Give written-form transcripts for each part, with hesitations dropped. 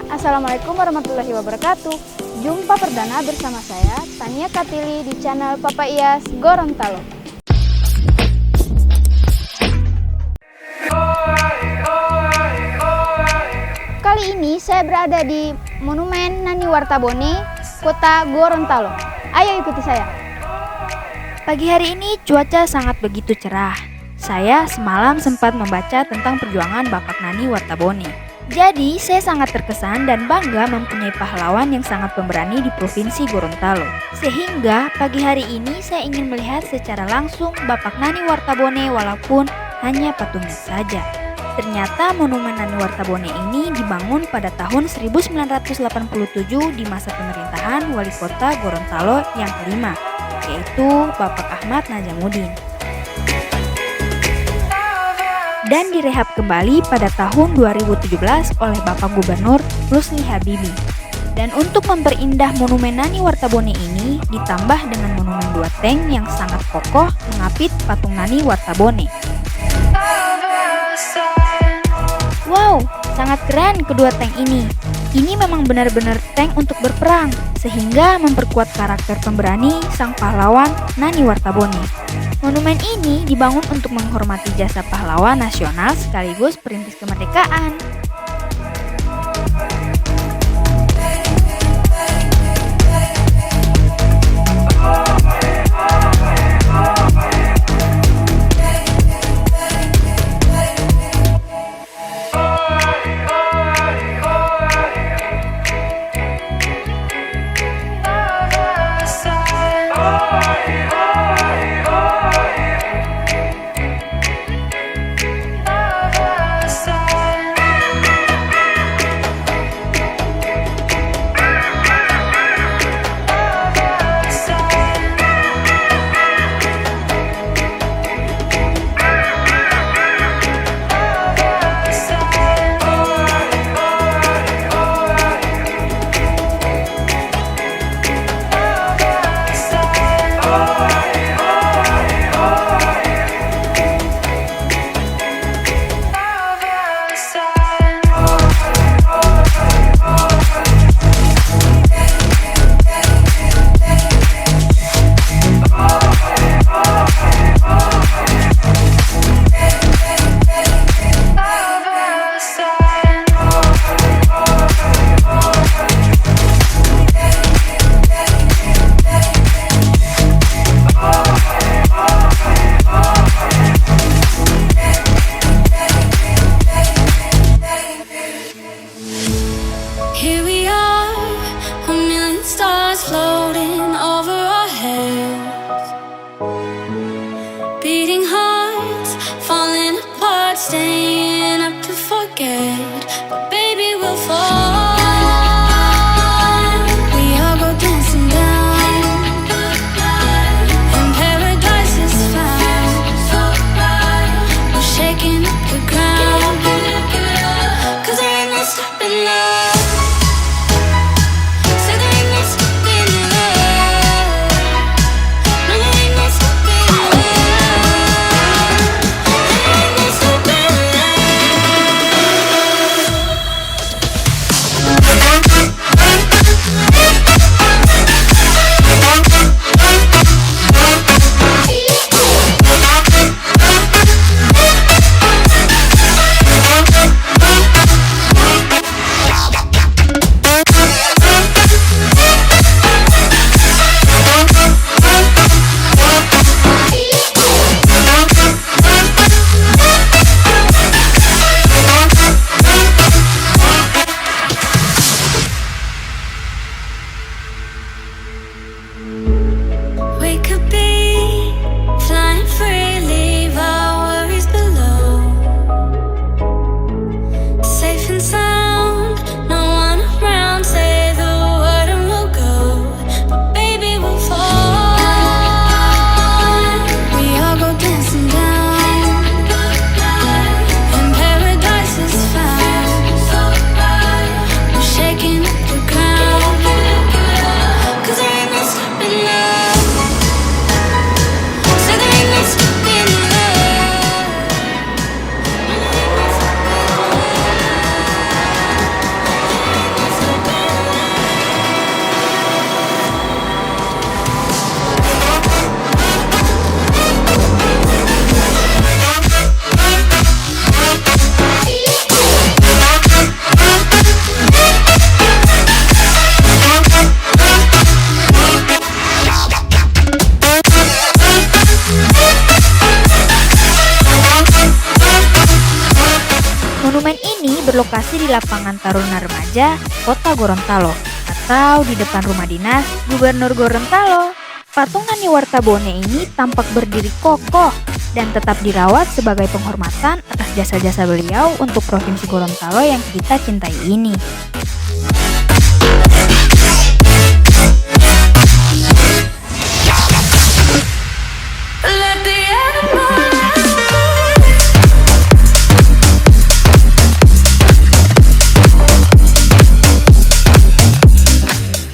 Assalamualaikum warahmatullahi wabarakatuh. Jumpa perdana bersama saya, Tania Katili di channel Bapak Gorontalo. Kali ini saya berada di Monumen Nani Wartabone, Kota Gorontalo. Ayo ikuti saya. Pagi hari ini cuaca sangat begitu cerah. Saya semalam sempat membaca tentang perjuangan Bapak Nani Wartabone. Jadi, saya sangat terkesan dan bangga mempunyai pahlawan yang sangat pemberani di Provinsi Gorontalo. Sehingga, pagi hari ini saya ingin melihat secara langsung Bapak Nani Wartabone walaupun hanya patungnya saja. Ternyata Monumen Nani Wartabone ini dibangun pada tahun 1987 di masa pemerintahan Wali Kota Gorontalo yang kelima, yaitu Bapak Ahmad Najamuddin. Dan direhap kembali pada tahun 2017 oleh Bapak Gubernur Rusli Habibie. Dan untuk memperindah Monumen Nani Wartabone ini ditambah dengan monumen 2 tank yang sangat kokoh mengapit patung Nani Wartabone. Wow, sangat keren kedua tank ini. Ini memang benar-benar tank untuk berperang, sehingga memperkuat karakter pemberani sang pahlawan Nani Wartabone. Monumen ini dibangun untuk menghormati jasa pahlawan nasional sekaligus perintis kemerdekaan. lapangan Taruna Remaja Kota Gorontalo atau di depan rumah dinas Gubernur Gorontalo. Patung Nani Wartabone ini tampak berdiri kokoh dan tetap dirawat sebagai penghormatan atas jasa-jasa beliau untuk Provinsi Gorontalo yang kita cintai ini.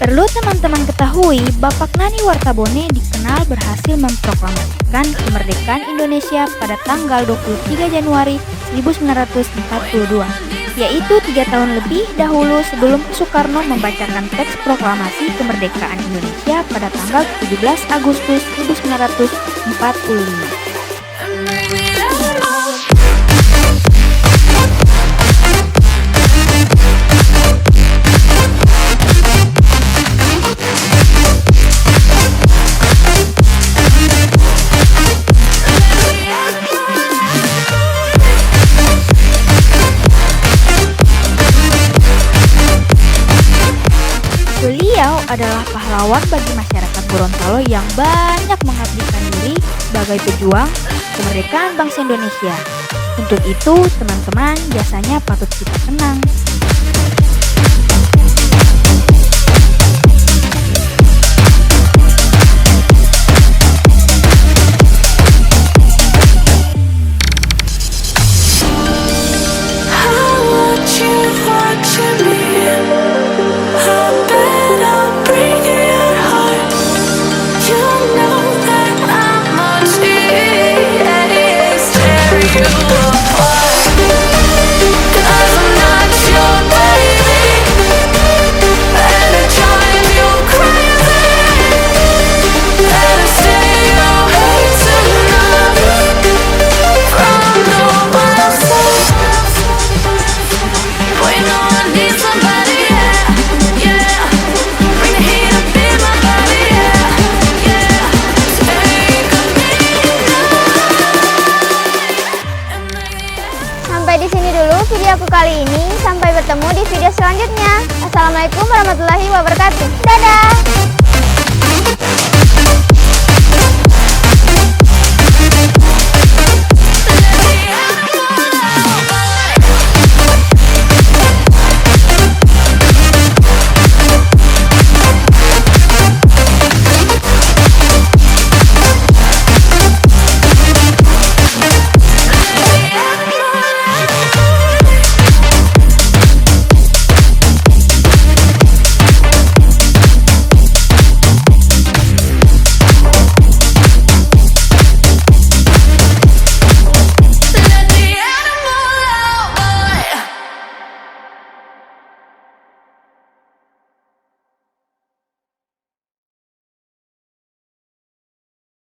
Perlu teman-teman ketahui, Bapak Nani Wartabone dikenal berhasil memproklamasikan kemerdekaan Indonesia pada tanggal 23 Januari 1942, yaitu 3 tahun lebih dahulu sebelum Soekarno membacakan teks proklamasi kemerdekaan Indonesia pada tanggal 17 Agustus 1945. Beliau adalah pahlawan bagi masyarakat Gorontalo yang banyak mengabdikan diri sebagai pejuang kemerdekaan bangsa Indonesia. Untuk itu, teman-teman, jasanya patut kita kenang. Sampai di sini dulu video aku kali ini. Sampai bertemu di video selanjutnya. Assalamualaikum warahmatullahi wabarakatuh. Dadah.